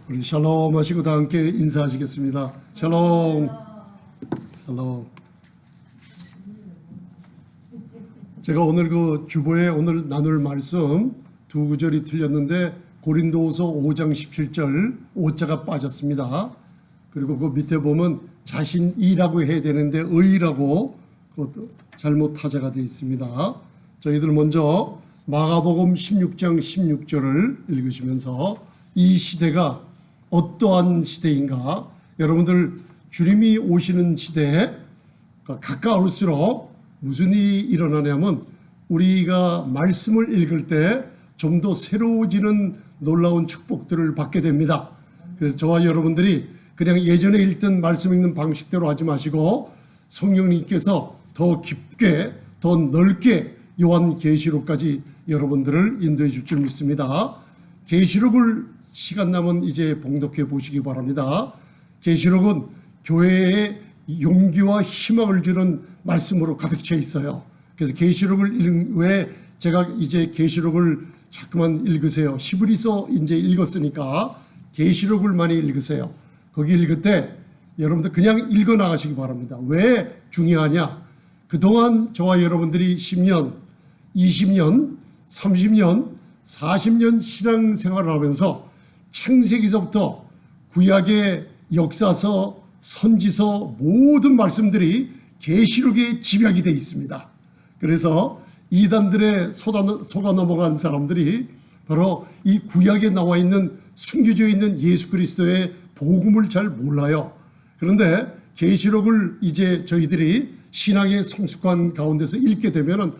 우리 샬롬 하시고 다 함께 인사하시겠습니다. 샬롬. 샬롬. 제가 오늘 그 주보에 오늘 나눌 말씀 두 구절이 틀렸는데 고린도후서 5장 17절 5자가 빠졌습니다. 그리고 그 밑에 보면 자신이라고 해야 되는데 의라고 그것도 잘못 타자가 되어 있습니다. 저희들 먼저 마가복음 16장 16절을 읽으시면서 이 시대가 어떠한 시대인가, 여러분들 주님이 오시는 시대에 가까울수록 무슨 일이 일어나냐면 우리가 말씀을 읽을 때 좀 더 새로워지는 놀라운 축복들을 받게 됩니다. 그래서 저와 여러분들이 그냥 예전에 읽던 말씀 읽는 방식대로 하지 마시고 성령님께서 더 깊게 더 넓게 요한계시록까지 여러분들을 인도해 줄 줄 믿습니다. 계시록을 시간 남은 이제 봉독해 보시기 바랍니다. 계시록은 교회에 용기와 희망을 주는 말씀으로 가득 차 있어요. 그래서 계시록을 왜 제가 이제 계시록을 자꾸만 읽으세요. 히브리서 이제 읽었으니까 계시록을 많이 읽으세요. 거기 읽을 때 여러분들 그냥 읽어 나가시기 바랍니다. 왜 중요하냐? 그동안 저와 여러분들이 10년, 20년, 30년, 40년 신앙생활을 하면서 창세기서부터 구약의 역사서, 선지서 모든 말씀들이 계시록에 집약이 되어 있습니다. 그래서 이단들의 속아 넘어간 사람들이 바로 이 구약에 나와 있는 숨겨져 있는 예수 그리스도의 복음을 잘 몰라요. 그런데 계시록을 이제 저희들이 신앙의 성숙한 가운데서 읽게 되면은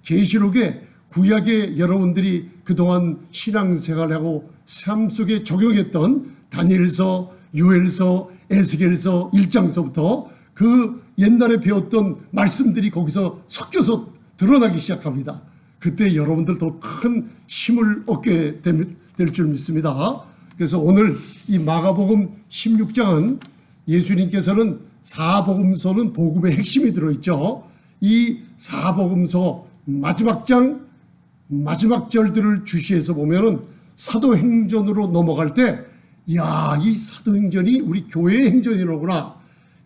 계시록에 구약에 여러분들이 그동안 신앙생활하고 삶 속에 적용했던 다니엘서, 요엘서, 에스겔서 1장서부터 그 옛날에 배웠던 말씀들이 거기서 섞여서 드러나기 시작합니다. 그때 여러분들 더 큰 힘을 얻게 될 줄 믿습니다. 그래서 오늘 이 마가복음 16장은 예수님께서는 사복음서는 복음의 핵심이 들어있죠. 이 사복음서 마지막 장 마지막 절들을 주시해서 보면은 사도행전으로 넘어갈 때 이 사도행전이 우리 교회의 행전이로구나.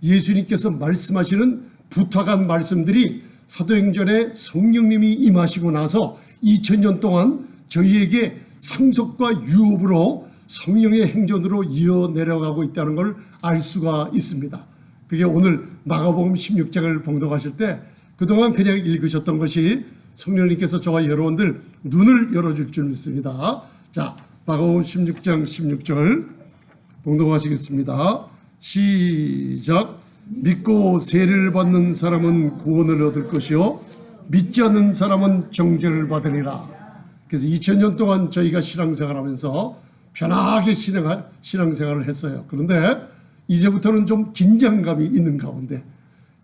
예수님께서 말씀하시는 부탁한 말씀들이 사도행전에 성령님이 임하시고 나서 2000년 동안 저희에게 상속과 유업으로 성령의 행전으로 이어 내려가고 있다는 걸 알 수가 있습니다. 그게 오늘 마가복음 16장을 봉독하실 때 그동안 그냥 읽으셨던 것이 성령님께서 저와 여러분들 눈을 열어줄 줄 믿습니다. 자, 마가복음 16장 16절 봉독하시겠습니다. 시작. 믿고 세례를 받는 사람은 구원을 얻을 것이요 믿지 않는 사람은 정죄를 받으리라. 그래서 2000년 동안 저희가 신앙생활하면서 편하게 신앙생활을 했어요. 그런데 이제부터는 좀 긴장감이 있는 가운데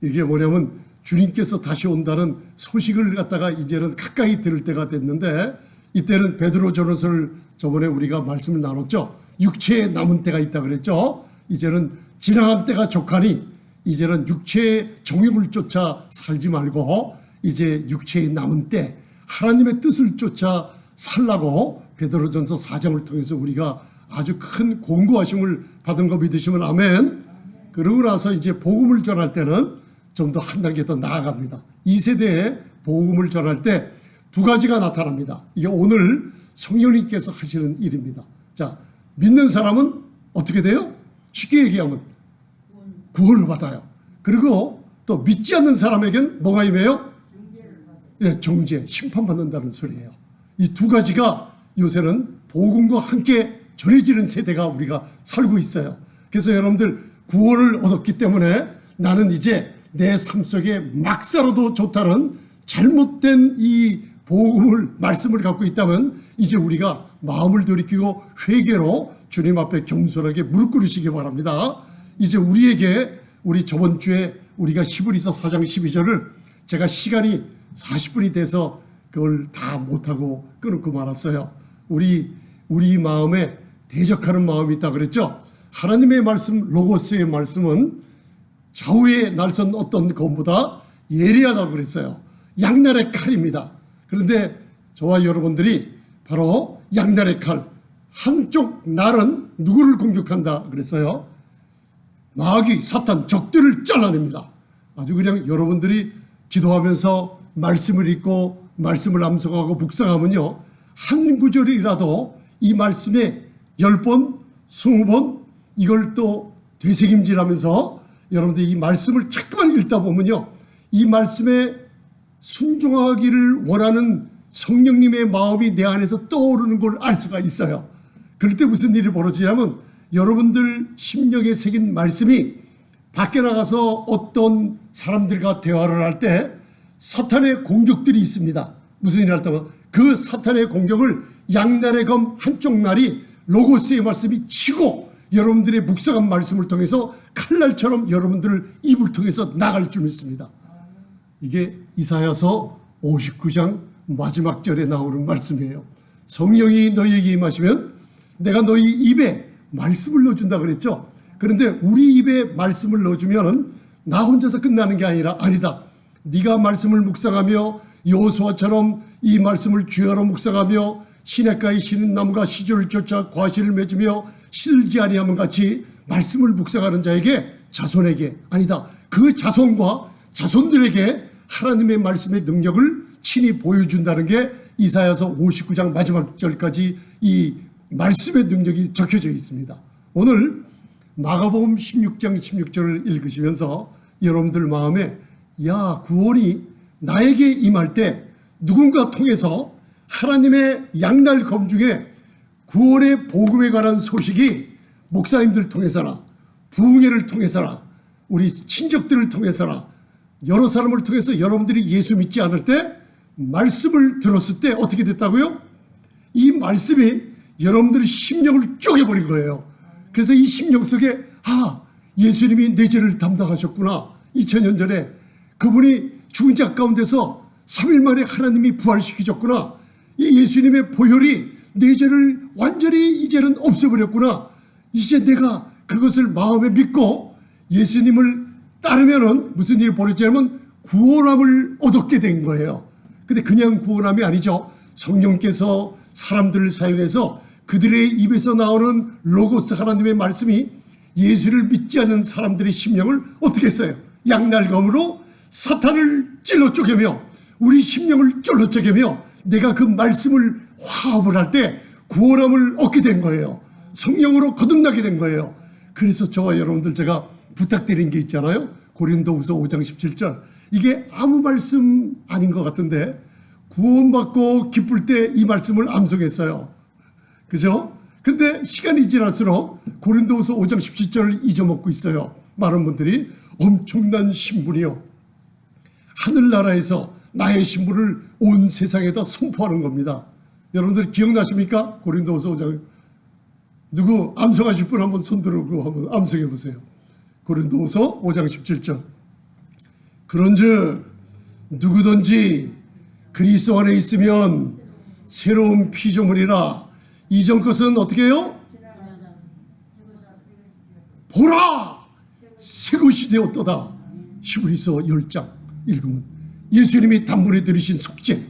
이게 뭐냐면 주님께서 다시 온다는 소식을 갖다가 이제는 가까이 들을 때가 됐는데 이때는 베드로 전서를 저번에 우리가 말씀을 나눴죠. 육체에 남은 때가 있다 그랬죠. 이제는 지나간 때가 족하니 이제는 육체의 정욕을 쫓아 살지 말고 이제 육체에 남은 때 하나님의 뜻을 쫓아 살라고 베드로전서 4장을 통해서 우리가 아주 큰 권고하심을 받은 거 믿으시면 아멘. 그러고 나서 이제 복음을 전할 때는 좀 더 한 단계 더 나아갑니다. 이 세대에 복음을 전할 때 두 가지가 나타납니다. 이게 오늘 성령님께서 하시는 일입니다. 자, 믿는 사람은 어떻게 돼요? 쉽게 얘기하면 구원을 받아요. 그리고 또 믿지 않는 사람에겐 뭐가 임해요? 정죄, 심판받는다는 소리예요. 이 두 가지가 요새는 복음과 함께 전해지는 세대가 우리가 살고 있어요. 그래서 여러분들 구원을 얻었기 때문에 나는 이제 내 삶 속에 막 살아도 좋다는 잘못된 이 복음을 말씀을 갖고 있다면 이제 우리가 마음을 돌이키고 회개로 주님 앞에 겸손하게 무릎 꿇으시기 바랍니다. 이제 우리에게 우리 저번 주에 우리가 히브리서 4장 12절을 제가 시간이 40분이 돼서 그걸 다 못하고 끊고 말았어요. 우리 마음에 대적하는 마음이 있다 그랬죠. 하나님의 말씀 로고스의 말씀은 좌우에 날선 어떤 검보다 예리하다고 그랬어요. 양날의 칼입니다. 그런데 저와 여러분들이 바로 양날의 칼 한쪽 날은 누구를 공격한다 그랬어요? 마귀, 사탄, 적들을 잘라냅니다. 아주 그냥 여러분들이 기도하면서 말씀을 읽고 말씀을 암송하고 묵상하면요, 한 구절이라도 이 말씀에 10번, 20번 이걸 또 되새김질하면서 여러분들이 이 말씀을 자꾸만 읽다 보면요, 이 말씀에 순종하기를 원하는 성령님의 마음이 내 안에서 떠오르는 걸 알 수가 있어요. 그럴 때 무슨 일이 벌어지냐면 여러분들 심령에 새긴 말씀이 밖에 나가서 어떤 사람들과 대화를 할 때 사탄의 공격들이 있습니다. 무슨 일을 할 때마다 그 사탄의 공격을 양날의 검 한쪽 날이 로고스의 말씀이 치고 여러분들의 묵상한 말씀을 통해서 칼날처럼 여러분들을 입을 통해서 나갈 줄 믿습니다. 이게 이사야서 59장 마지막 절에 나오는 말씀이에요. 성령이 너희에게 임하시면 내가 너희 입에 말씀을 넣어준다 그랬죠. 그런데 우리 입에 말씀을 넣어주면 나 혼자서 끝나는 게 아니다. 네가 말씀을 묵상하며 여호수아처럼 이 말씀을 주야로 묵상하며 시냇가에 시는 나무가 시절을 쫓아 과실을 맺으며 시들지 아니하면 같이 말씀을 묵상하는 자에게 자손에게 아니다. 그 자손과 자손들에게 하나님의 말씀의 능력을 친히 보여준다는 게 이사야서 59장 마지막 절까지 이 말씀의 능력이 적혀져 있습니다. 오늘 마가복음 16장 16절을 읽으시면서 여러분들 마음에 야, 구원이 나에게 임할 때 누군가 통해서 하나님의 양날 검 중에 구원의 복음에 관한 소식이 목사님들 통해서나 부흥회를 통해서나 우리 친척들을 통해서나 여러 사람을 통해서 여러분들이 예수 믿지 않을 때 말씀을 들었을 때 어떻게 됐다고요? 이 말씀이 여러분들의 심령을 쪼개버린 거예요. 그래서 이 심령 속에 예수님이 내 죄를 담당하셨구나. 2000년 전에 그분이 죽은 자 가운데서 3일 만에 하나님이 부활시키셨구나. 이 예수님의 보혈이 내 죄를 완전히 이제는 없애버렸구나. 이제 내가 그것을 마음에 믿고 예수님을 따르면은 무슨 일이 벌어지냐면 구원함을 얻게 된 거예요. 근데 그냥 구원함이 아니죠. 성령께서 사람들을 사용해서 그들의 입에서 나오는 로고스 하나님의 말씀이 예수를 믿지 않는 사람들의 심령을 어떻게 했어요? 양날검으로 사탄을 찔러 쪼개며 우리 심령을 찔러 쪼개며 내가 그 말씀을 화합을 할 때 구원함을 얻게 된 거예요. 성령으로 거듭나게 된 거예요. 그래서 저와 여러분들 제가 부탁드린 게 있잖아요. 고린도후서 5장 17절. 이게 아무 말씀 아닌 것 같은데 구원받고 기쁠 때 이 말씀을 암송했어요. 그죠? 근데 시간이 지날수록 고린도후서 5장 17절을 잊어먹고 있어요. 많은 분들이 엄청난 신분이요, 하늘나라에서 나의 신분을 온 세상에다 선포하는 겁니다. 여러분들 기억나십니까? 고린도후서 5장. 누구 암송하실 분 한번 손 들고 한번 암송해 보세요. 고린도후서 5장 17절. 그런즉 누구든지 그리스도 안에 있으면 새로운 피조물이라. 이전 것은 어떻게 해요? 보라! 새 것이 되었도다. 히브리서 10장 읽으면 예수님이 단번에 들으신 속죄,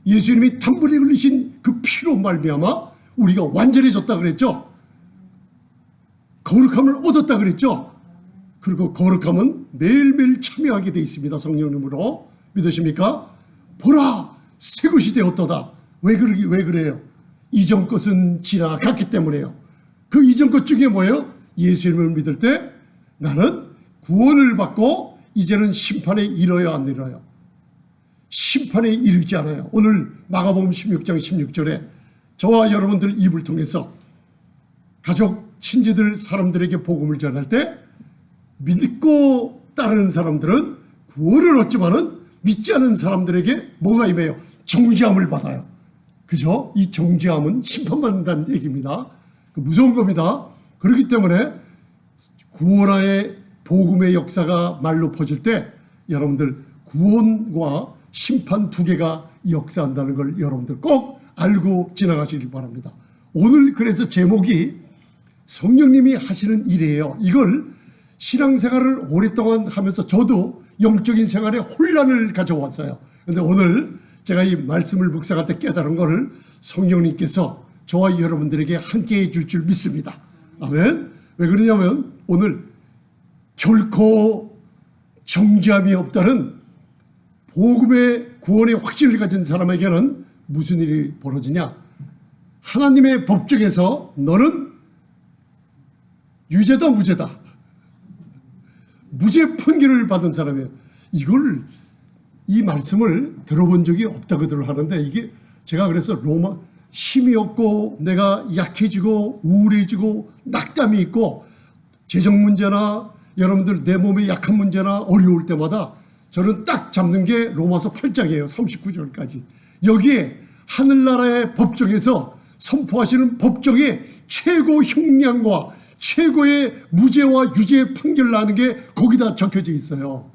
예수님이 단번에 흘리신 그 피로 말미암아 우리가 완전해졌다 그랬죠. 거룩함을 얻었다 그랬죠. 그리고 거룩함은 매일매일 참여하게 돼 있습니다. 성령님으로. 믿으십니까? 보라! 새 것이 되었도다. 왜 그래요? 이전 것은 지나갔기 때문에요. 그 이전 것 중에 뭐예요? 예수님을 믿을 때 나는 구원을 받고 이제는 심판에 이르어야 안 이르어요. 심판에 이르지 않아요. 오늘 마가복음 16장 16절에 저와 여러분들 입을 통해서 가족, 친지들, 사람들에게 복음을 전할 때 믿고 따르는 사람들은 구원을 얻지만은 믿지 않은 사람들에게 뭐가 임해요? 정죄함을 받아요. 그죠? 이 정죄함은 심판받는다는 얘기입니다. 무서운 겁니다. 그렇기 때문에 구원의 복음의 역사가 말로 퍼질 때 여러분들 구원과 심판 두 개가 역사한다는 걸 여러분들 꼭 알고 지나가시길 바랍니다. 오늘 그래서 제목이 성령님이 하시는 일이에요. 이걸 신앙생활을 오랫동안 하면서 저도 영적인 생활에 혼란을 가져왔어요. 그런데 오늘 제가 이 말씀을 묵상할 때 깨달은 것을 성령님께서 저와 여러분들에게 함께해 줄 줄 믿습니다. 아멘. 왜 그러냐면 오늘 결코 정죄함이 없다는 복음의 구원의 확신을 가진 사람에게는 무슨 일이 벌어지냐? 하나님의 법정에서 너는 유죄다 무죄다. 무죄 판결을 받은 사람이에요. 이 말씀을 들어본 적이 없다고들 하는데, 이게 제가 그래서 로마 힘이 없고 내가 약해지고 우울해지고 낙담이 있고 재정 문제나 여러분들 내 몸의 약한 문제나 어려울 때마다 저는 딱 잡는 게 로마서 8장이에요. 39절까지. 여기에 하늘나라의 법정에서 선포하시는 법정의 최고 형량과 최고의 무죄와 유죄 판결을 나는 게 거기다 적혀져 있어요.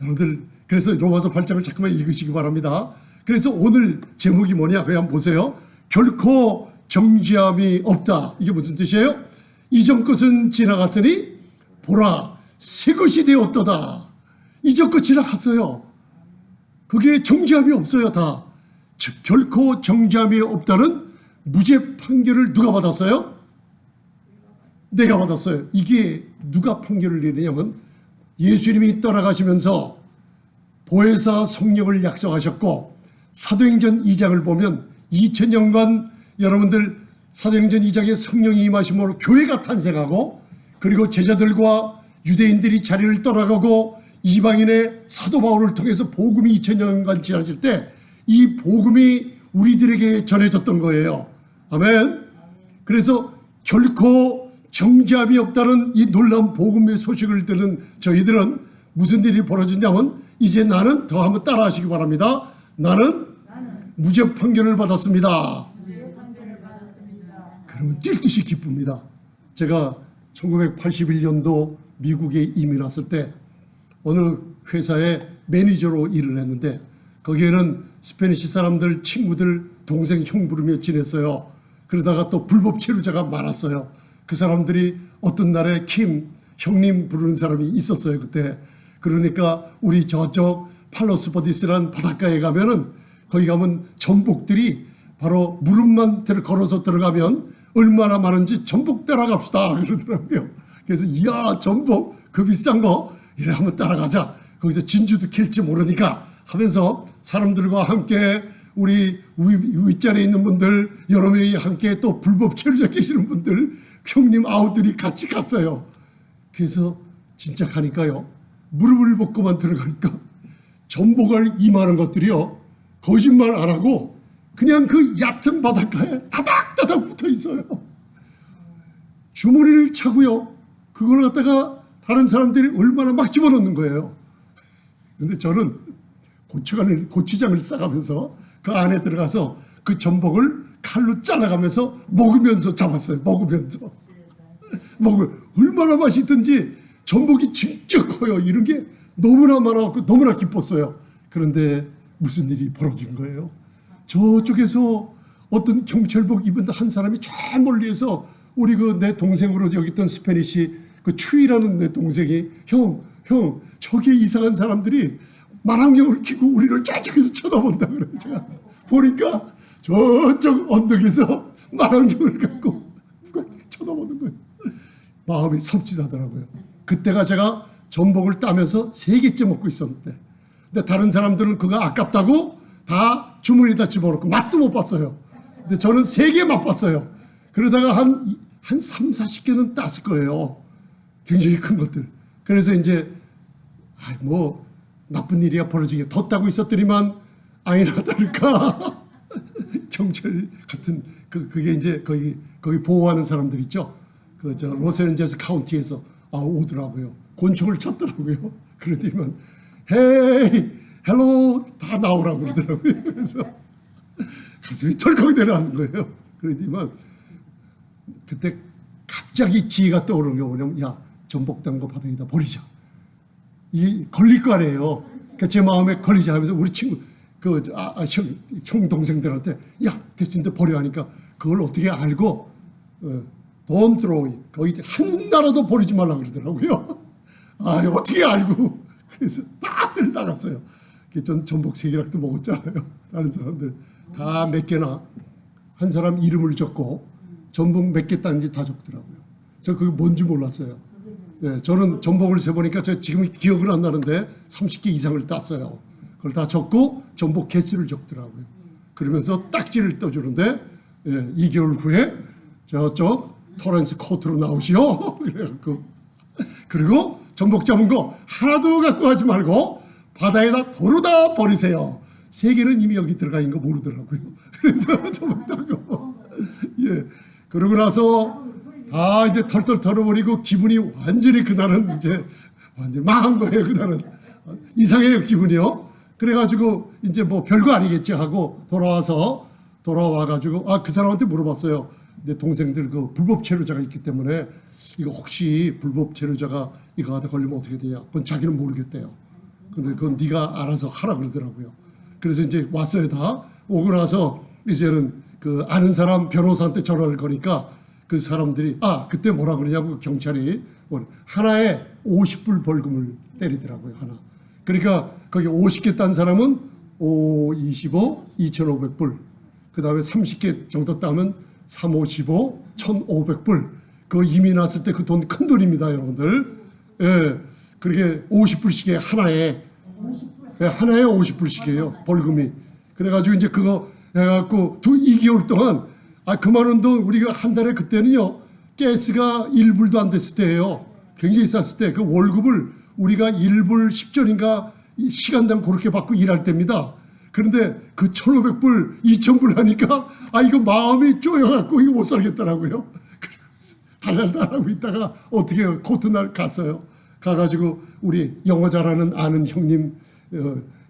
여러분들 그래서 로마서 8장을 자꾸만 읽으시기 바랍니다. 그래서 오늘 제목이 뭐냐? 그냥 보세요. 결코 정죄함이 없다. 이게 무슨 뜻이에요? 이전 것은 지나갔으니 보라 새 것이 되었도다. 이전 것 지나갔어요. 그게 정죄함이 없어요. 다. 즉 결코 정죄함이 없다는 무죄 판결을 누가 받았어요? 내가 받았어요. 이게 누가 판결을 내리냐면 예수님이 떠나가시면서 보혜사 성령을 약속하셨고, 사도행전 2장을 보면 2000년간 여러분들 사도행전 2장에 성령이 임하심으로 교회가 탄생하고, 그리고 제자들과 유대인들이 자리를 떠나가고 이방인의 사도 바울을 통해서 복음이 2000년간 지나칠 때 이 복음이 우리들에게 전해졌던 거예요. 아멘. 그래서 결코 정죄함이 없다는 이 놀라운 복음의 소식을 들은 저희들은 무슨 일이 벌어졌냐면, 이제 나는 더 한번 따라 하시기 바랍니다. 나는 무죄 판결을 받았습니다. 그러면 뛸 듯이 기쁩니다. 제가 1981년도 미국에 이민 왔을 때 어느 회사에 매니저로 일을 했는데, 거기에는 스페니시 사람들, 친구들, 동생, 형 부르며 지냈어요. 그러다가 또 불법 체류자가 많았어요. 그 사람들이 어떤 날에 킴, 형님 부르는 사람이 있었어요, 그때. 그러니까 우리 저쪽 팔로스 버디스라는 바닷가에 가면은, 거기 가면 전복들이 바로 무릎만 걸어서 들어가면 얼마나 많은지 전복 따라갑시다 그러더라고요. 그래서 이야 전복 그 비싼 거 이래 한번 따라가자. 거기서 진주도 킬지 모르니까 하면서 사람들과 함께 우리 윗자리에 있는 분들 여러 명이 함께 또 불법 체류자 계시는 분들 형님 아우들이 같이 갔어요. 그래서 진짜 가니까요, 무릎을 벗고만 들어가니까 전복을 임하는 것들이요 거짓말 안 하고 그냥 그 얕은 바닷가에 다닥다닥 붙어 있어요. 주머니를 차고요, 그걸 갖다가 다른 사람들이 얼마나 막 집어넣는 거예요. 근데 저는 고추장을 싸가면서 그 안에 들어가서 그 전복을 칼로 잘라가면서 먹으면서 잡았어요. 먹으면서 얼마나 맛있든지 전복이 진짜 커요. 이런 게 너무나 많아갖고 너무나 기뻤어요. 그런데 무슨 일이 벌어진 거예요? 저쪽에서 어떤 경찰복 입은 한 사람이 저 멀리에서 우리 그 내 동생으로 여기 있던 스페니시 그 추이라는 내 동생이 형 저기 이상한 사람들이 망원경을 켜고 우리를 저쪽에서 쳐다본다 그래요. 제가 보니까 저쪽 언덕에서 망원경을 갖고 누가 쳐다보는 거예요. 마음이 섬찟하더라고요. 그때가 제가 전복을 따면서 3개째 먹고 있었는데, 근데 다른 사람들은 그거 아깝다고 다 주머니에다 집어넣고 맛도 못 봤어요. 근데 저는 3개 맛봤어요. 그러다가 한 3, 40개는 땄을 거예요. 굉장히 큰 것들. 그래서 이제 뭐 나쁜 일이야 벌어지게 더 따고 있었더니만 아니나 다를까 경찰 같은 그게 이제 거기 보호하는 사람들 있죠. 그 저 로스앤젤레스 카운티에서 오더라고요. 곤충을 쳤더라고요. 그러더니만 헤이 헬로 다 나오라고 그러더라고요. 그래서 가슴이 덜컥 내려앉는 거예요. 그러더니만 그때 갑자기 지혜가 떠오르는 게 뭐냐면, 야 전복 딴 거 바닥에다 버리자. 이 걸릴 거 아니에요. 그러니까 제 마음에 걸리자 하면서 우리 친구 형 동생들한테 야 됐는데 버려 하니까 그걸 어떻게 알고 don't throw it. 거기 한 나라도 버리지 말라 그러더라고요. 어떻게 알고. 그래서 다들 나갔어요. 전 전복 3개락도 먹었잖아요. 다른 사람들 다 몇 개나 한 사람 이름을 적고 전복 몇 개 땄는지 다 적더라고요. 저 그게 뭔지 몰랐어요. 예, 저는 전복을 세보니까 저 지금 기억은 안 나는데 30개 이상을 땄어요. 그걸 다 적고 전복 개수를 적더라고요. 그러면서 딱지를 떠주는데 2개월 후에 저쪽 토렌스 코트로 나오시오. 그래갖고 그리고 전복 잡은 거 하나도 갖고 가지 말고 바다에다 도로다 버리세요. 세 개는 이미 여기 들어가 있는 거 모르더라고요. 그래서 전복 따고 예, 그러고 나서 다 이제 털털 털어버리고 기분이 완전히 그날은 이제 완전 망한 거예요. 그날은 이상해요 기분이요. 그래가지고 이제 뭐 별거 아니겠지 하고 돌아와가지고 그 사람한테 물어봤어요. 내 동생들 그 불법 체류자가 있기 때문에 이거 혹시 불법 체류자가 이거 하다 걸리면 어떻게 되냐? 그건 자기는 모르겠대요. 근데 그건 네가 알아서 하라 그러더라고요. 그래서 이제 왔어요 다. 오고 나서 이제는 그 아는 사람 변호사한테 전화를 거니까 그 사람들이 그때 뭐라 그러냐고 경찰이 하나에 50불 벌금을 때리더라고요. 하나. 그러니까 거기 50개 딴 사람은 25, 2,500불. 그 다음에 30개 정도 따면 355, 1,500불. 그 이미 났을 때 그 돈 큰 돈입니다, 여러분들. 예. 그렇게 50불씩에 하나에. 예, 하나에 50불씩이에요, 벌금이. 그래가지고 이제 그거 해갖고 2개월 동안 그 많은 돈 우리가 한 달에 그때는요 가스가 1불도 안 됐을 때예요. 굉장히 쌌을 때 그 월급을 우리가 1불 10전인가 시간당 그렇게 받고 일할 때입니다. 그런데 그 1,500불 2,000불 하니까 이거 마음이 쪼여갖고 이거 못 살겠더라고요. 달달달하고 있다가 어떻게 코트날 갔어요. 가가지고 우리 영어 잘하는 아는 형님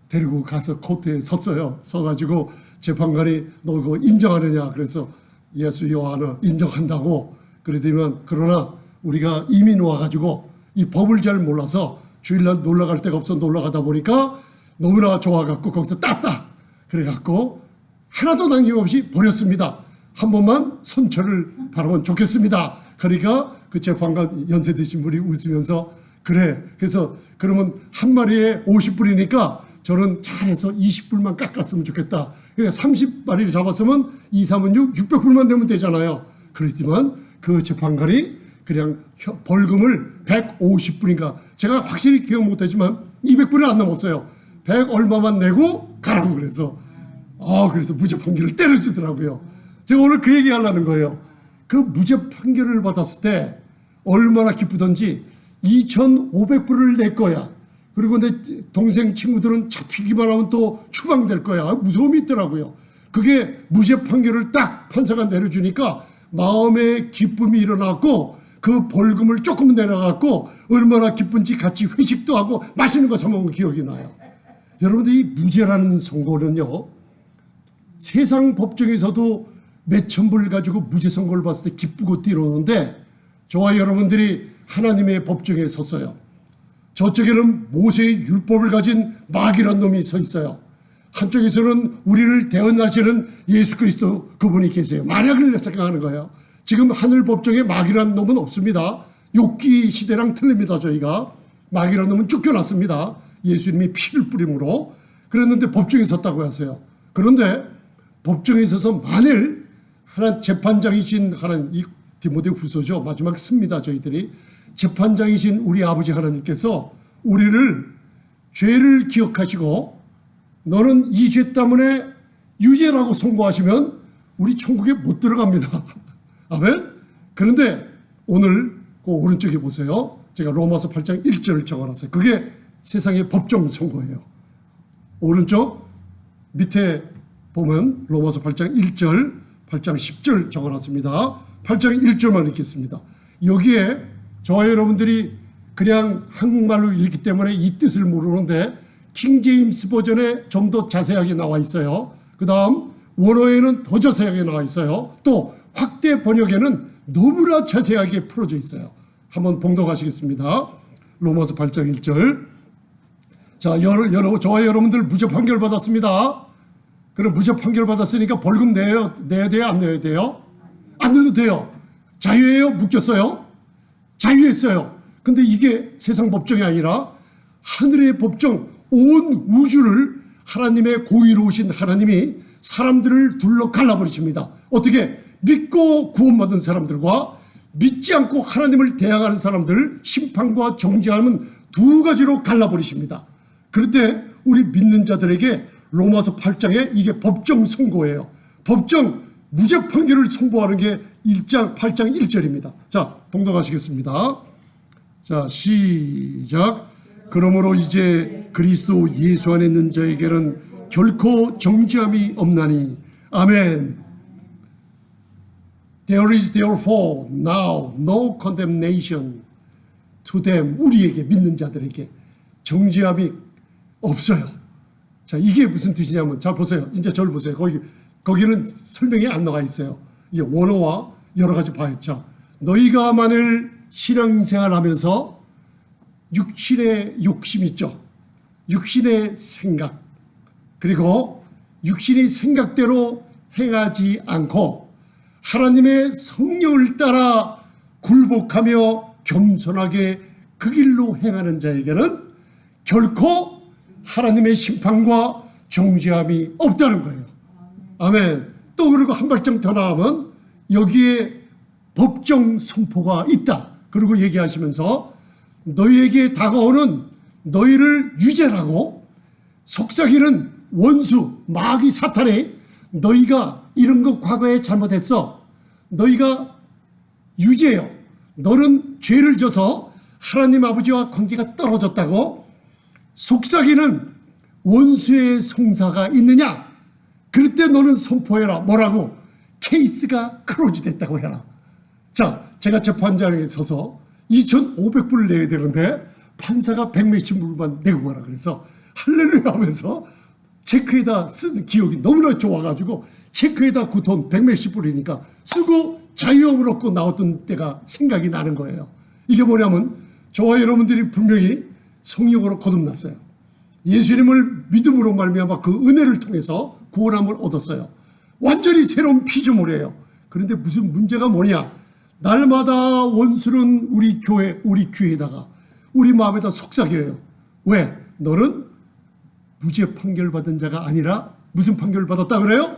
데리고 가서 코트에 섰어요. 서가지고 재판관이 너 그거 인정하느냐 그래서 예수 요한을 인정한다고. 그러더니만 그러나 우리가 이민 와가지고 이 법을 잘 몰라서 주일날 놀러 갈 데가 없어 놀러 가다 보니까 너무나 좋아갖고 거기서 땄다. 그래갖고 하나도 남김없이 버렸습니다. 한 번만 선처를 바라면 좋겠습니다. 그러니까 그 재판관 연세 드신 분이 웃으면서 그래. 그래서 그러면 한 마리에 50불이니까 저는 잘해서 20불만 깎았으면 좋겠다. 그러니까 30마리를 잡았으면 2, 3은 6, 600불만 내면 되잖아요. 그랬지만 그 재판관이 그냥 벌금을 150불인가 제가 확실히 기억 못하지만 200불은 안 넘었어요. 100 얼마만 내고 가라고 그래서 그래서 무죄 판결을 때려주더라고요. 제가 오늘 그 얘기 하려는 거예요. 그 무죄 판결을 받았을 때 얼마나 기쁘던지 2,500불을 낼 거야. 그리고 내 동생 친구들은 잡히기만 하면 또 추방될 거야. 무서움이 있더라고요. 그게 무죄 판결을 딱 판사가 내려주니까 마음에 기쁨이 일어났고 그 벌금을 조금 내려갖고 얼마나 기쁜지 같이 회식도 하고 맛있는 거 사 먹은 기억이 나요. 여러분들 이 무죄라는 선고는요. 세상 법정에서도 몇천 불 가지고 무죄 선고를 봤을 때 기쁘고 뛰노는데 저와 여러분들이 하나님의 법정에 섰어요. 저쪽에는 모세의 율법을 가진 마귀란 놈이 서 있어요. 한쪽에서는 우리를 대언하시는 예수 그리스도 그분이 계세요. 만약을 생각하는 거예요. 지금 하늘 법정에 마귀란 놈은 없습니다. 욥기 시대랑 틀립니다. 저희가 마귀란 놈은 쫓겨났습니다. 예수님이 피를 뿌림으로. 그랬는데 법정에 섰다고 하세요. 그런데 법정에 서서 만일 하나님 재판장이신 하나님, 이 디모데 후서죠. 마지막 씁니다. 저희들이 재판장이신 우리 아버지 하나님께서 우리를 죄를 기억하시고 너는 이 죄 때문에 유죄라고 선고하시면 우리 천국에 못 들어갑니다. 아멘? 그런데 오늘 그 오른쪽에 보세요. 제가 로마서 8장 1절을 적어놨어요. 그게 세상의 법정 선고예요. 오른쪽 밑에 보면 로마서 8장 1절, 8장 10절 적어놨습니다. 8장 1절만 읽겠습니다. 여기에 저와 여러분들이 그냥 한국말로 읽기 때문에 이 뜻을 모르는데 킹제임스 버전에 좀 더 자세하게 나와 있어요. 그 다음 원어에는 더 자세하게 나와 있어요. 또 확대 번역에는 너무나 자세하게 풀어져 있어요. 한번 봉독하시겠습니다. 로마서 8장 1절. 자, 저와 여러분들 무죄 판결 받았습니다. 그럼 무죄 판결 받았으니까 벌금 내야 돼요? 안 내야 돼요? 안 내도 돼요. 자유예요? 묶였어요? 자유했어요. 근데 이게 세상 법정이 아니라 하늘의 법정, 온 우주를 하나님의 공의로우신 하나님이 사람들을 둘러 갈라버리십니다. 어떻게? 믿고 구원받은 사람들과 믿지 않고 하나님을 대항하는 사람들, 심판과 정죄함은 두 가지로 갈라버리십니다. 그런데 우리 믿는 자들에게 로마서 8장에 이게 법정 선고예요. 법정 무죄 판결을 선고하는 게 8장 1절입니다. 자, 봉독하시겠습니다. 자, 시작. 그러므로 이제 그리스도 예수 안에 있는 자에게는 결코 정죄함이 없나니. 아멘. There is therefore now no condemnation to them. 우리에게, 믿는 자들에게 정죄함이 없어요. 자, 이게 무슨 뜻이냐면, 잘 보세요. 이제 저를 보세요. 거기는 설명이 안 나와 있어요. 이게 원어와 여러 가지 봐요. 자, 너희가 만일 신앙생활 하면서 육신의 욕심 있죠. 육신의 생각. 그리고 육신의 생각대로 행하지 않고 하나님의 성령을 따라 굴복하며 겸손하게 그 길로 행하는 자에게는 결코 하나님의 심판과 정죄함이 없다는 거예요. 아멘. 또 그리고 한 발짝 더 나가면 여기에 법정 선포가 있다. 그리고 얘기하시면서 너희에게 다가오는 너희를 유죄라고 속삭이는 원수 마귀 사탄이 너희가 이런 거 과거에 잘못했어. 너희가 유죄요. 너는 죄를 져서 하나님 아버지와 관계가 떨어졌다고 속삭이는 원수의 송사가 있느냐? 그럴 때 너는 선포해라. 뭐라고? 케이스가 클로즈 됐다고 해라. 자, 제가 재판장에 서서 2,500불을 내야 되는데 판사가 100몇십 불만 내고 가라 그래서 할렐루야 하면서 체크에다 쓴 기억이 너무나 좋아가지고 체크에다 그 돈 100몇십 불이니까 쓰고 자유함을 얻고 나왔던 때가 생각이 나는 거예요. 이게 뭐냐면 저와 여러분들이 분명히 성령으로 거듭났어요. 예수님을 믿음으로 말미암아 그 은혜를 통해서 구원함을 얻었어요. 완전히 새로운 피조물이에요. 그런데 무슨 문제가 뭐냐? 날마다 원수는 우리 교회, 우리 귀에다가 우리 마음에다 속삭여요. 왜? 너는 무죄 판결 받은 자가 아니라 무슨 판결을 받았다 그래요?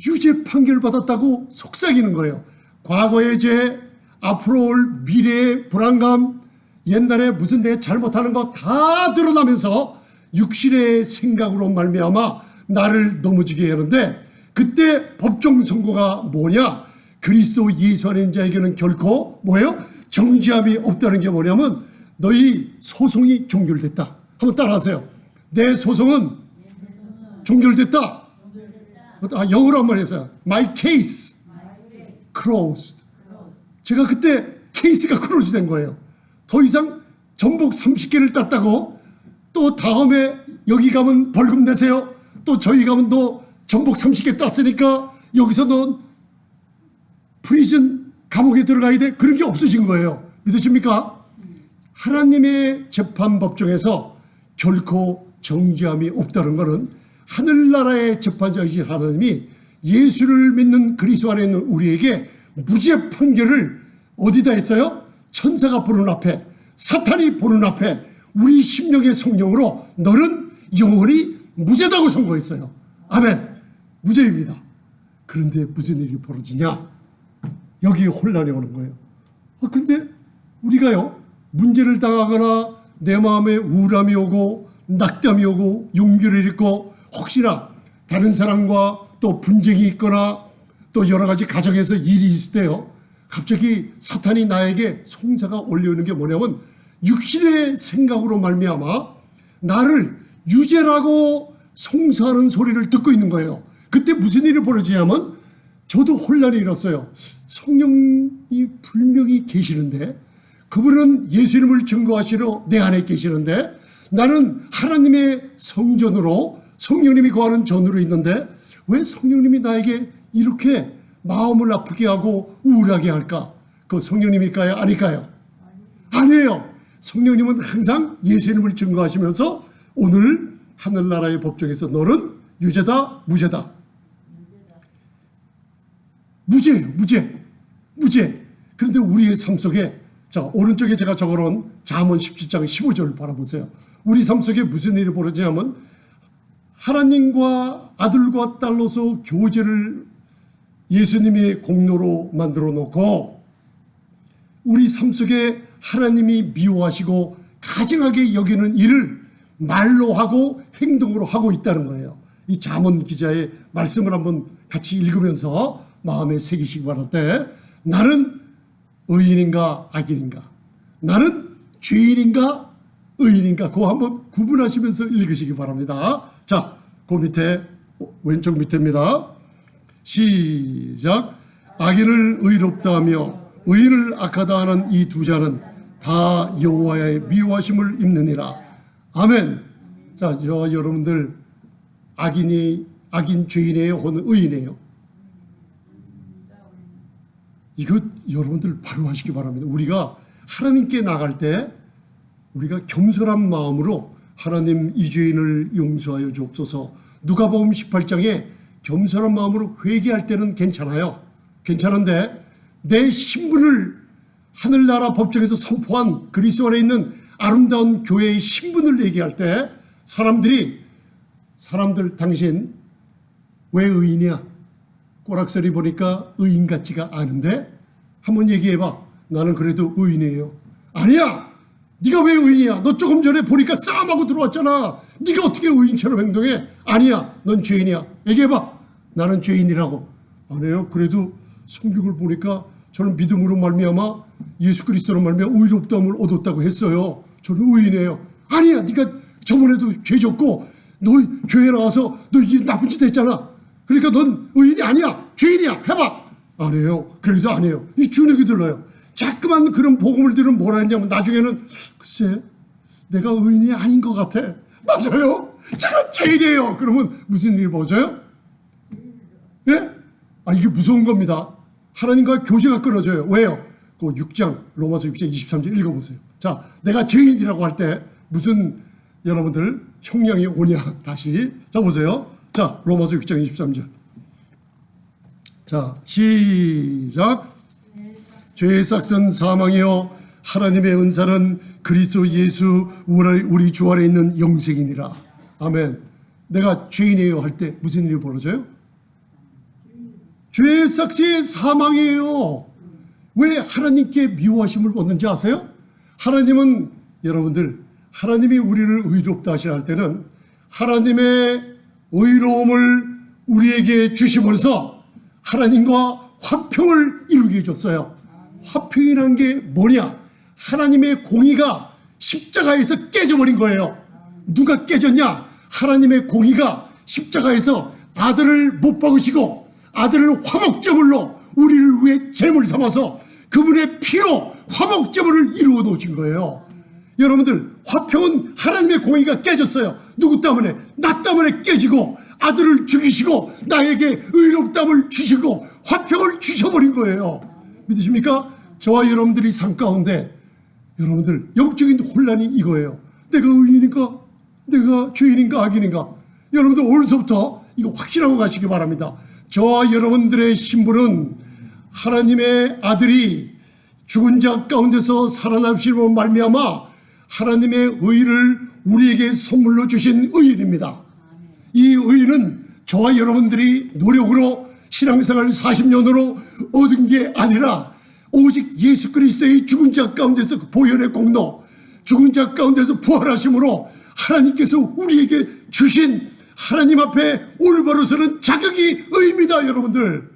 유죄 판결을 받았다고 속삭이는 거예요. 과거의 죄, 앞으로 올 미래의 불안감, 옛날에 무슨 내 잘못하는 거 다 드러나면서 육신의 생각으로 말미암아 나를 넘어지게 하는데 그때 법정 선고가 뭐냐? 그리스도 예수 안에 있는 자에게는 결코 뭐예요? 정죄함이 없다는 게 뭐냐면 너희 소송이 종결됐다. 한번 따라하세요. 내 소송은 종결됐다. 영어로 한번 해서 My case closed. 제가 그때 케이스가 클로즈 된 거예요. 더 이상 전복 30개를 땄다고 또 다음에 여기 가면 벌금 내세요. 또 저희 가면 너 전복 30개 땄으니까 여기서 너 프리즌 감옥에 들어가야 돼. 그런 게 없어진 거예요. 믿으십니까? 하나님의 재판 법정에서 결코 정죄함이 없다는 것은 하늘나라의 재판장이신 하나님이 예수를 믿는 그리스도 안에 있는 우리에게 무죄 판결을 어디다 했어요? 천사가 보는 앞에, 사탄이 보는 앞에 우리 심령의 성령으로 너는 영원히 무죄다고 선고했어요. 아멘. 무죄입니다. 그런데 무슨 일이 벌어지냐? 여기에 혼란이 오는 거예요. 근데 우리가요, 문제를 당하거나 내 마음에 우울함이 오고 낙담이 오고 용기를 잃고 혹시나 다른 사람과 또 분쟁이 있거나 또 여러 가지 가정에서 일이 있을 때요, 갑자기 사탄이 나에게 송사가 올려오는 게 뭐냐면 육신의 생각으로 말미암아 나를 유죄라고 송사하는 소리를 듣고 있는 거예요. 그때 무슨 일이 벌어지냐면 저도 혼란이 일었어요. 성령이 분명히 계시는데 그분은 예수님을 증거하시러 내 안에 계시는데 나는 하나님의 성전으로 성령님이 거하는 전으로 있는데 왜 성령님이 나에게 이렇게 마음을 아프게 하고 우울하게 할까? 그 성령님일까요? 아닐까요? 아니에요. 성령님은 항상 예수님을 증거하시면서 오늘 하늘나라의 법정에서 너는 유죄다, 무죄다. 무죄예요. 무죄. 그런데 우리의 삶 속에, 자, 오른쪽에 제가 적어놓은 잠언 17장 15절을 바라보세요. 우리 삶 속에 무슨 일이 벌어지냐면 하나님과 아들과 딸로서 교제를 예수님의 공로로 만들어 놓고 우리 삶 속에 하나님이 미워하시고 가증하게 여기는 일을 말로 하고 행동으로 하고 있다는 거예요. 이 잠언 기자의 말씀을 한번 같이 읽으면서 마음에 새기시기 바랄 나는 의인인가 악인인가, 나는 죄인인가 의인인가, 그거 한번 구분하시면서 읽으시기 바랍니다. 자, 그 밑에 왼쪽 밑에입니다. 시작. 악인을 의롭다 하며 의인을 악하다 하는 이 두 자는 다 여호와의 미워하심을 입느니라. 아멘. 자, 저와 여러분들 악인 죄인이에요, 혹은 의인이에요? 이거 여러분들 바로 하시기 바랍니다. 우리가 하나님께 나갈 때 우리가 겸손한 마음으로 하나님 이 죄인을 용서하여 주옵소서. 누가복음 18장에 겸손한 마음으로 회개할 때는 괜찮아요. 괜찮은데 내 신분을 하늘나라 법정에서 선포한 그리스도 안에 있는 아름다운 교회의 신분을 얘기할 때 사람들 당신 왜 의인이야? 꼬락서리 보니까 의인 같지가 않은데 한번 얘기해봐. 나는 그래도 의인이에요. 아니야, 네가 왜 의인이야? 너 조금 전에 보니까 싸움하고 들어왔잖아. 네가 어떻게 의인처럼 행동해? 아니야, 넌 죄인이야. 얘기해봐. 나는 죄인이라고. 안 해요. 그래도 성경을 보니까 저는 믿음으로 말미암아 예수 그리스도로 말미암아 의롭다함을 얻었다고 했어요. 저는 의인이에요. 아니야, 네가 저번에도 죄 졌고 너 교회 나와서 너 이 나쁜 짓 했잖아. 그러니까 넌 의인이 아니야, 죄인이야. 해봐. 안 해요. 그래도 안 해요. 이 주눅이 들러요. 자꾸만 그런 복음을 들으면 뭐라 했냐면 나중에는 글쎄 내가 의인이 아닌 것 같아. 맞아요, 제가 죄인이에요. 그러면 무슨 일이 벌어져요? 예? 이게 무서운 겁니다. 하나님과 교제가 끊어져요. 왜요? 그 6장 로마서 6장 23절 읽어보세요. 자, 내가 죄인이라고 할 때 무슨 여러분들 형량이 오냐. 다시 자 보세요. 자, 로마서 6장 23절. 자, 시작. 죄의 삭은 사망이요 하나님의 은사는 그리스도 예수 우리 주 안에 있는 영생이니라. 아멘. 내가 죄인이에요 할 때 무슨 일이 벌어져요? 죄의 삭이 사망이에요. 왜 하나님께 미워하심을 얻는지 아세요? 하나님은 여러분들 하나님이 우리를 의롭다 하시라 할 때는 하나님의 의로움을 우리에게 주시면서 하나님과 화평을 이루게 해줬어요. 화평이란 게 뭐냐? 하나님의 공의가 십자가에서 깨져버린 거예요. 누가 깨졌냐? 하나님의 공의가 십자가에서 아들을 못 박으시고 아들을 화목제물로 우리를 위해 제물 삼아서 그분의 피로 화목제물을 이루어 놓으신 거예요. 여러분들, 화평은 하나님의 공의가 깨졌어요. 누구 때문에? 나 때문에 깨지고 아들을 죽이시고 나에게 의롭다함을 주시고 화평을 주셔버린 거예요. 믿으십니까? 저와 여러분들이 삶 가운데 여러분들 영적인 혼란이 이거예요. 내가 의인인가? 내가 죄인인가? 악인인가? 여러분들 오늘서부터 이거 확신하고 가시기 바랍니다. 저와 여러분들의 신분은 하나님의 아들이 죽은 자 가운데서 살아나심으로 말미암아 하나님의 의를 우리에게 선물로 주신 의인입니다. 이 의는 저와 여러분들이 노력으로 신앙생활 40년으로 얻은 게 아니라 오직 예수 그리스도의 죽은 자 가운데서 그 보혈의 공로, 죽은 자 가운데서 부활하심으로 하나님께서 우리에게 주신 하나님 앞에 올바로 서는 자격이 의입니다. 여러분들,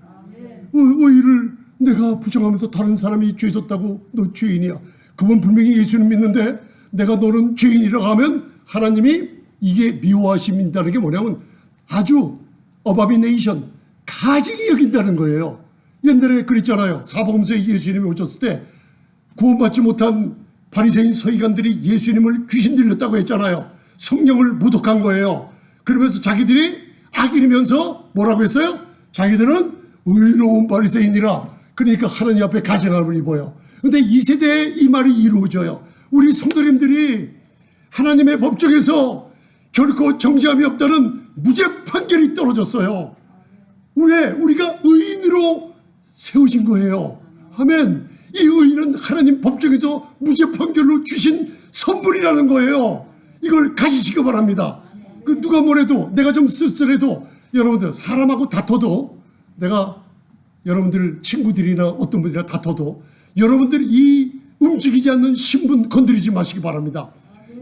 의를 내가 부정하면서 다른 사람이 죄 졌다고 너 죄인이야. 그분 분명히 예수는 믿는데 내가 너는 죄인이라고 하면 하나님이 이게 미워하심인다는 게 뭐냐면 아주 어바미네이션, 가증히 여긴다는 거예요. 옛날에 그랬잖아요. 사복음서에 예수님이 오셨을 때 구원받지 못한 바리새인 서기관들이 예수님을 귀신 들렸다고 했잖아요. 성령을 모독한 거예요. 그러면서 자기들이 악인이면서 뭐라고 했어요? 자기들은 의로운 바리새인이라. 그러니까 하나님 앞에 가증함을 입어요. 그런데 이 세대에 이 말이 이루어져요. 우리 성도님들이 하나님의 법정에서 결코 정죄함이 없다는 무죄 판결이 떨어졌어요. 왜? 우리가 의인으로 세워진 거예요. 아멘. 이 의인은 하나님 법정에서 무죄 판결로 주신 선물이라는 거예요. 이걸 가지시기 바랍니다. 그 누가 뭐래도 내가 좀 쓸쓸해도 여러분들 사람하고 다퉈도 내가 여러분들 친구들이나 어떤 분들이나 다퉈도 여러분들이 이 움직이지 않는 신분 건드리지 마시기 바랍니다.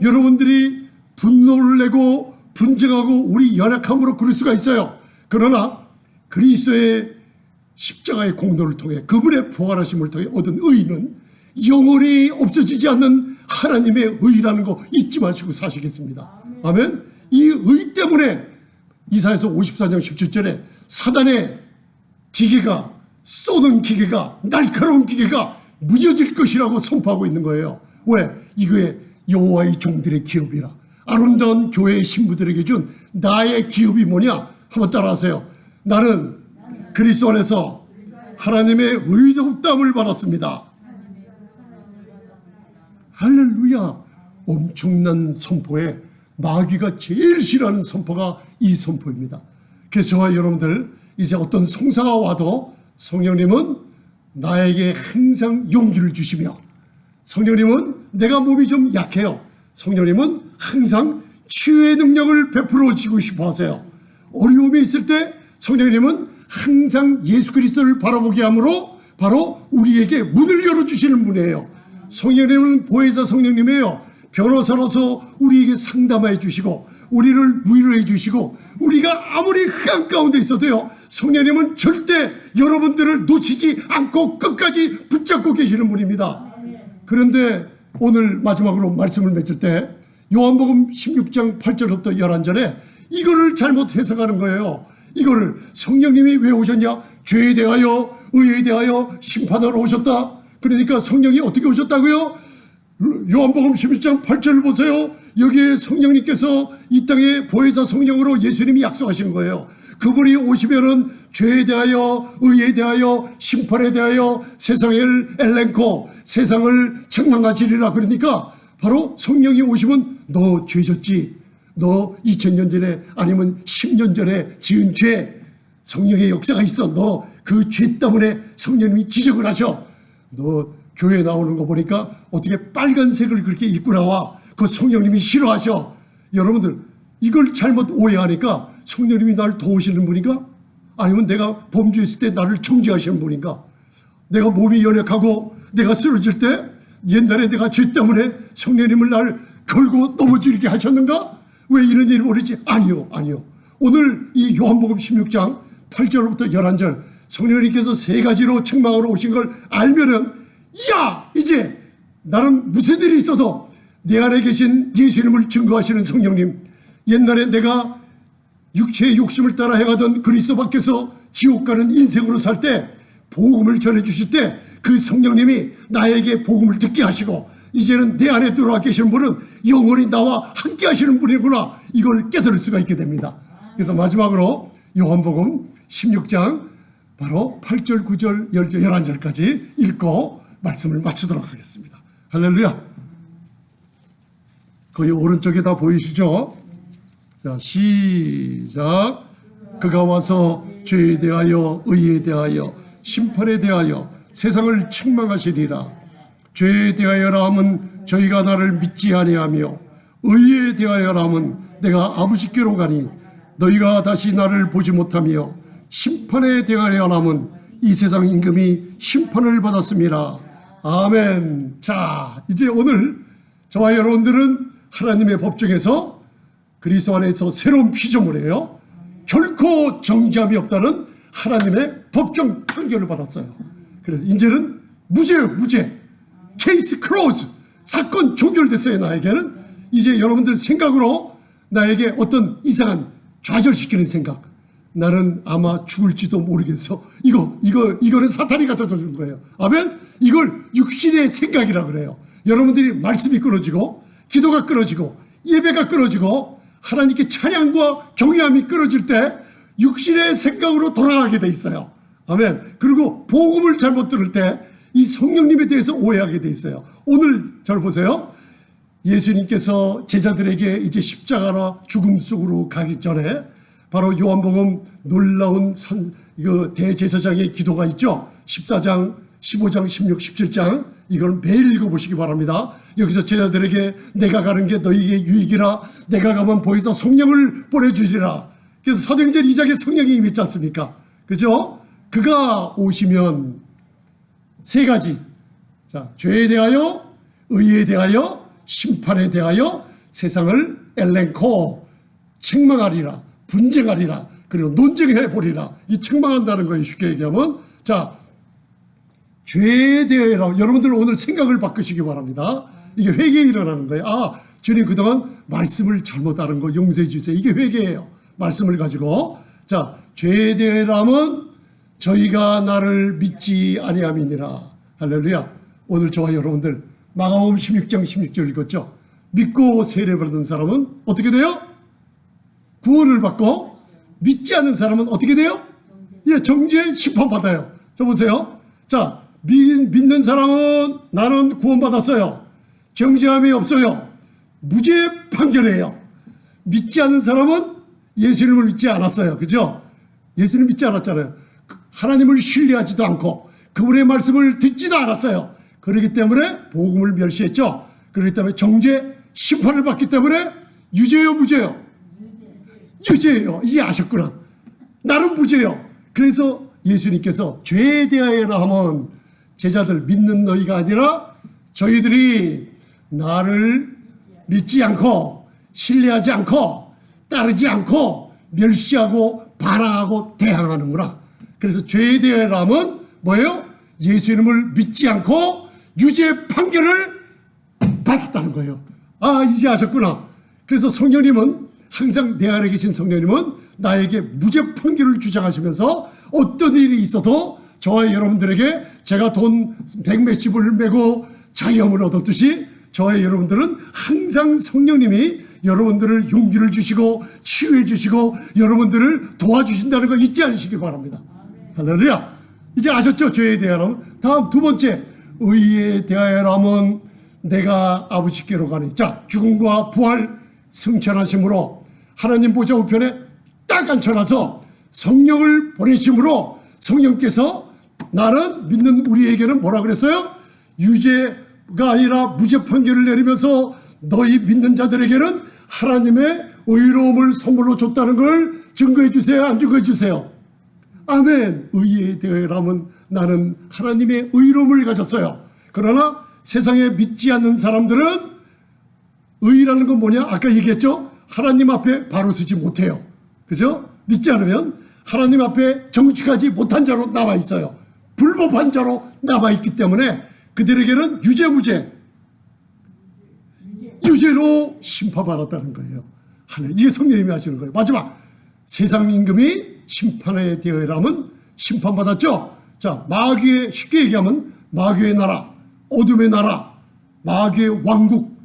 여러분들이 분노를 내고 분쟁하고 우리 연약함으로 그럴 수가 있어요. 그러나 그리스도의 십자가의 공로를 통해 그분의 부활하심을 통해 얻은 의는 영원히 없어지지 않는 하나님의 의라는 거 잊지 마시고 사시겠습니다. 아멘. 이 의 때문에 이사야서 54장 17절에 사단의 기계가 쏘는 기계가 날카로운 기계가 무뎌질 것이라고 선포하고 있는 거예요. 왜? 이거에 여호와의 종들의 기업이라. 아름다운 교회의 신부들에게 준 나의 기업이 뭐냐? 한번 따라하세요. 나는 그리스도 안에서 하나님의 의롭다함을 받았습니다. 할렐루야. 엄청난 선포에 마귀가 제일 싫어하는 선포가 이 선포입니다. 그래서 저와 여러분들 이제 어떤 송사가 와도 성령님은 나에게 항상 용기를 주시며, 성령님은 내가 몸이 좀 약해요. 성령님은 항상 치유의 능력을 베풀어 주고 싶어 하세요. 어려움이 있을 때 성령님은 항상 예수 그리스도를 바라보게 함으로 바로 우리에게 문을 열어주시는 분이에요. 성령님은 보혜사 성령님이에요. 변호사로서 우리에게 상담해 주시고 우리를 위로해 주시고 우리가 아무리 흑암 가운데 있어도요, 성령님은 절대 여러분들을 놓치지 않고 끝까지 붙잡고 계시는 분입니다. 그런데 오늘 마지막으로 말씀을 맺을 때 요한복음 16장 8절부터 11절에 이거를 잘못 해석하는 거예요. 이거를 성령님이 왜 오셨냐? 죄에 대하여 의에 대하여 심판하러 오셨다. 그러니까 성령이 어떻게 오셨다고요? 요한복음 11장 8절을 보세요. 여기에 성령님께서 이 땅에 보혜사 성령으로 예수님이 약속하신 거예요. 그분이 오시면은 죄에 대하여 의에 대하여 심판에 대하여 세상을 엘렌코 세상을 책망하시리라. 그러니까 바로 성령이 오시면 너 죄 졌지, 너 2000년 전에 아니면 10년 전에 지은 죄, 성령의 역사가 있어. 너 그 죄 때문에 성령님이 지적을 하셔. 너 교회 나오는 거 보니까 어떻게 빨간색을 그렇게 입고 나와. 그 성령님이 싫어하셔. 여러분들 이걸 잘못 오해하니까 성령님이 나를 도우시는 분인가? 아니면 내가 범죄했을 때 나를 정죄하시는 분인가? 내가 몸이 연약하고 내가 쓰러질 때 옛날에 내가 죄 때문에 성령님을 나를 걸고 넘어지게 하셨는가? 왜 이런 일이 벌어지지? 아니요. 오늘 이 요한복음 16장 8절부터 11절 성령님께서 세 가지로 책망하러 오신 걸 알면은, 야, 이제 나는 무슨 일이 있어도 내 안에 계신 예수님을 증거하시는 성령님, 옛날에 내가 육체의 욕심을 따라 행하던 그리스도 밖에서 지옥 가는 인생으로 살 때 복음을 전해주실 때 그 성령님이 나에게 복음을 듣게 하시고 이제는 내 안에 들어와 계시는 분은 영원히 나와 함께 하시는 분이구나, 이걸 깨달을 수가 있게 됩니다. 그래서 마지막으로 요한복음 16장 바로 8절, 9절, 10절, 11절까지 읽고 말씀을 마치도록 하겠습니다. 할렐루야. 거기 오른쪽에 다 보이시죠? 자, 시작. 그가 와서 죄에 대하여 의에 대하여 심판에 대하여 세상을 책망하시리라. 죄에 대하여라 함은 저희가 나를 믿지 아니하며 의에 대하여라 함은 내가 아버지께로 가니 너희가 다시 나를 보지 못하며 심판에 대하여라 함은 이 세상 임금이 심판을 받았습니다. 아멘. 자, 이제 오늘 저와 여러분들은 하나님의 법정에서 그리스도 안에서 새로운 피조물이에요. 결코 정죄함이 없다는 하나님의 법정 판결을 받았어요. 그래서 이제는 무죄예요. 무죄. 케이스 클로즈. 사건 종결됐어요. 나에게는. 이제 여러분들 생각으로 나에게 어떤 이상한 좌절시키는 생각, 나는 아마 죽을지도 모르겠어, 이거는 사탄이 갖다 준 거예요. 아멘. 이걸 육신의 생각이라 그래요. 여러분들이 말씀이 끊어지고 기도가 끊어지고 예배가 끊어지고 하나님께 찬양과 경외함이 끊어질 때 육신의 생각으로 돌아가게 돼 있어요. 아멘. 그리고 복음을 잘못 들을 때 이 성령님에 대해서 오해하게 돼 있어요. 오늘 잘 보세요. 예수님께서 제자들에게 이제 십자가나 죽음 속으로 가기 전에 바로 요한복음 놀라운 이거 대제사장의 기도가 있죠. 14장, 15장, 16, 17장 이걸 매일 읽어보시기 바랍니다. 여기서 제자들에게 내가 가는 게 너희에게 유익이라 내가 가면 보혜사 성령을 보내주리라. 그래서 사도행전 2장에 성령이 임했지 않습니까? 그죠? 그가 오시면 세 가지, 자, 죄에 대하여, 의에 대하여, 심판에 대하여 세상을 엘렌코, 책망하리라, 분쟁하리라, 그리고 논쟁해보리라. 이 책망한다는 거예요. 쉽게 얘기하면. 자, 죄에 대하여 여러분들 오늘 생각을 바꾸시기 바랍니다. 이게 회개에 일어나는 거예요. 아, 주님 그동안 말씀을 잘못 알은 거 용서해 주세요. 이게 회개예요. 말씀을 가지고. 자, 죄에 대하여라면 저희가 나를 믿지 아니함이니라. 할렐루야. 오늘 저와 여러분들 마가복음 16장 16절 읽었죠. 믿고 세례받은 사람은 어떻게 돼요? 구원을 받고, 믿지 않는 사람은 어떻게 돼요? 예, 정죄 심판받아요. 자, 보세요. 자, 믿는 사람은 나는 구원받았어요. 정죄함이 없어요. 무죄 판결이에요. 믿지 않는 사람은 예수님을 믿지 않았어요. 그죠? 예수님 믿지 않았잖아요. 하나님을 신뢰하지도 않고 그분의 말씀을 듣지도 않았어요. 그렇기 때문에 복음을 멸시했죠. 그렇기 때문에 정죄 심판을 받기 때문에 유죄요, 무죄요? 유죄예요. 이제 아셨구나. 나는 무죄요. 그래서 예수님께서 죄에 대하여라 하면 제자들 믿는 너희가 아니라 저희들이 나를 믿지 않고 신뢰하지 않고 따르지 않고 멸시하고 반항하고 대항하는구나. 그래서 죄에 대하여라 하면 뭐예요? 예수님을 믿지 않고 유죄 판결을 받았다는 거예요. 아, 이제 아셨구나. 그래서 성령님은 항상 내 안에 계신 성령님은 나에게 무죄 판결을 주장하시면서 어떤 일이 있어도 저와 여러분들에게 제가 돈 100몇십을 메고 자유함을 얻었듯이 저와 여러분들은 항상 성령님이 여러분들을 용기를 주시고 치유해 주시고 여러분들을 도와주신다는 거 잊지 않으시기 바랍니다. 할렐루야. 이제 아셨죠? 죄에 대하여라면. 다음 두 번째, 의에 대하여라면 내가 아버지께로 가니. 자, 죽음과 부활 승천하심으로 하나님 보좌 우편에 딱 앉혀놔서 성령을 보내심으로 성령께서 나는 믿는 우리에게는 뭐라 그랬어요? 유죄가 아니라 무죄 판결을 내리면서 너희 믿는 자들에게는 하나님의 의로움을 선물로 줬다는 걸 증거해 주세요? 안 증거해 주세요? 아멘. 의에 대하여라면 나는 하나님의 의로움을 가졌어요. 그러나 세상에 믿지 않는 사람들은 의라는 건 뭐냐? 아까 얘기했죠? 하나님 앞에 바로 서지 못해요. 그죠? 믿지 않으면 하나님 앞에 정직하지 못한 자로 남아 있어요. 불법한 자로 남아 있기 때문에 그들에게는 유죄, 유죄로 심판받았다는 거예요. 이게 성령님이 하시는 거예요. 마지막, 세상 임금이 심판에 대하여라면 심판받았죠. 자, 마귀의, 쉽게 얘기하면 마귀의 나라, 어둠의 나라, 마귀의 왕국,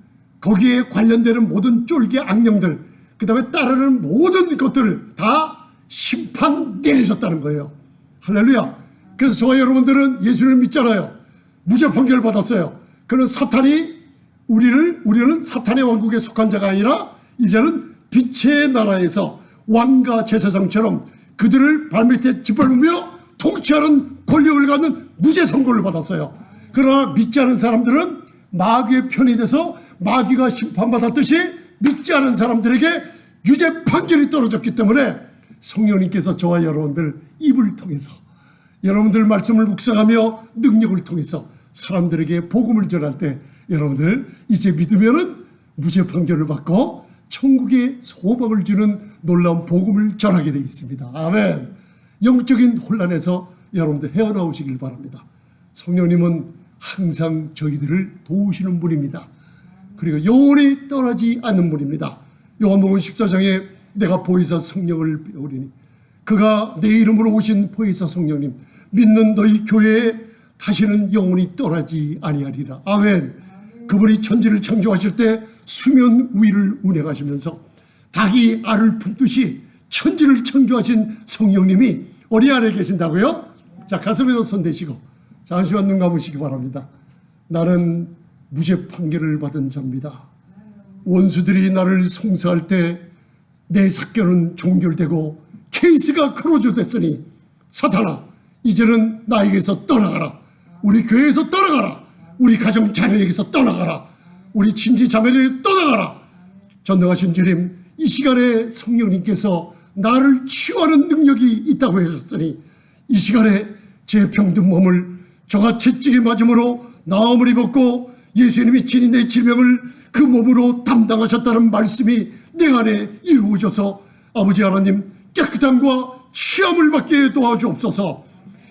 거기에 관련되는 모든 쫄개 악령들, 그 다음에 따르는 모든 것들을 다 심판 내리셨다는 거예요. 할렐루야. 그래서 저와 여러분들은 예수를 믿잖아요. 무죄 판결을 받았어요. 그는 사탄이 우리는 사탄의 왕국에 속한 자가 아니라 이제는 빛의 나라에서 왕과 제사장처럼 그들을 발밑에 짓밟으며 통치하는 권력을 갖는 무죄 선고를 받았어요. 그러나 믿지 않은 사람들은 마귀의 편이 돼서 마귀가 심판받았듯이 믿지 않은 사람들에게 유죄 판결이 떨어졌기 때문에 성령님께서 저와 여러분들 입을 통해서 여러분들 말씀을 묵상하며 능력을 통해서 사람들에게 복음을 전할 때 여러분들 이제 믿으면은 무죄 판결을 받고 천국의 소망을 주는 놀라운 복음을 전하게 되어 있습니다. 아멘. 영적인 혼란에서 여러분들 헤어나오시길 바랍니다. 성령님은 항상 저희들을 도우시는 분입니다. 그리고 영원히 떠나지 않는 분입니다. 요한복음 14장에 내가 보혜사 성령을 배우리니 그가 내 이름으로 오신 보혜사 성령님 믿는 너희 교회에 다시는 영원히 떠나지 아니하리라. 아멘. 그분이 천지를 창조하실 때 수면 위를 운행하시면서 닭이 알을 품듯이 천지를 창조하신 성령님이 우리 안에 계신다고요? 자, 가슴에서 손 대시고 잠시만 눈 감으시기 바랍니다. 나는 무죄 판결을 받은 자입니다. 원수들이 나를 송사할 때 내 사건은 종결되고 케이스가 크로즈 됐으니 사탄아 이제는 나에게서 떠나가라. 우리 교회에서 떠나가라. 우리 가정 자녀에게서 떠나가라. 우리 친지 자매에게 떠나가라. 전능하신 주님, 이 시간에 성령님께서 나를 치유하는 능력이 있다고 하셨으니 이 시간에 제 병든 몸을 저가 채찍에 맞음으로 나음을 입었고 예수님이 친히 내 질병을 그 몸으로 담당하셨다는 말씀이 내 안에 이루어져서 아버지 하나님 깨끗함과 치함을 받게 도와주옵소서.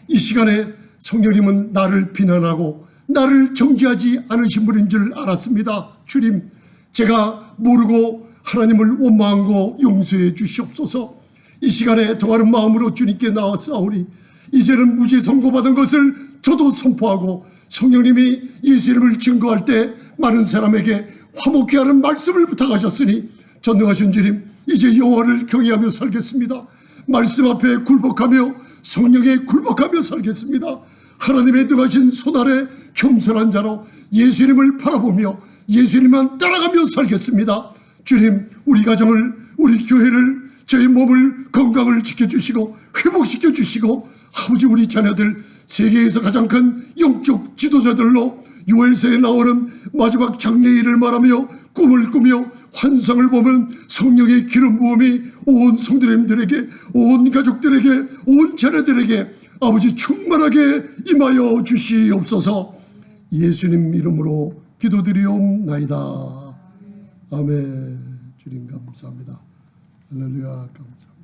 이 시간에 성령님은 나를 비난하고 나를 정죄하지 않으신 분인 줄 알았습니다. 주님, 제가 모르고 하나님을 원망한 거 용서해 주시옵소서. 이 시간에 통하는 마음으로 주님께 나왔사오니 이제는 무죄 선고받은 것을 저도 선포하고 성령님이 예수님을 증거할 때 많은 사람에게 화목케 하는 말씀을 부탁하셨으니 전능하신 주님, 이제 여호와를 경외하며 살겠습니다. 말씀 앞에 굴복하며 성령에 굴복하며 살겠습니다. 하나님의 능하신 손 아래 겸손한 자로 예수님을 바라보며 예수님만 따라가며 살겠습니다. 주님, 우리 가정을, 우리 교회를, 저희 몸을, 건강을 지켜주시고 회복시켜 주시고 아버지, 우리 자녀들 세계에서 가장 큰 영적 지도자들로 요엘서에 나오는 마지막 장래일을 말하며 꿈을 꾸며 환상을 보면 성령의 기름 부음이 온 성도님들에게, 온 가족들에게, 온 자녀들에게 아버지 충만하게 임하여 주시옵소서. 예수님 이름으로 기도드리옵나이다. 아멘. 주님 감사합니다. 할렐루야 감사합니다.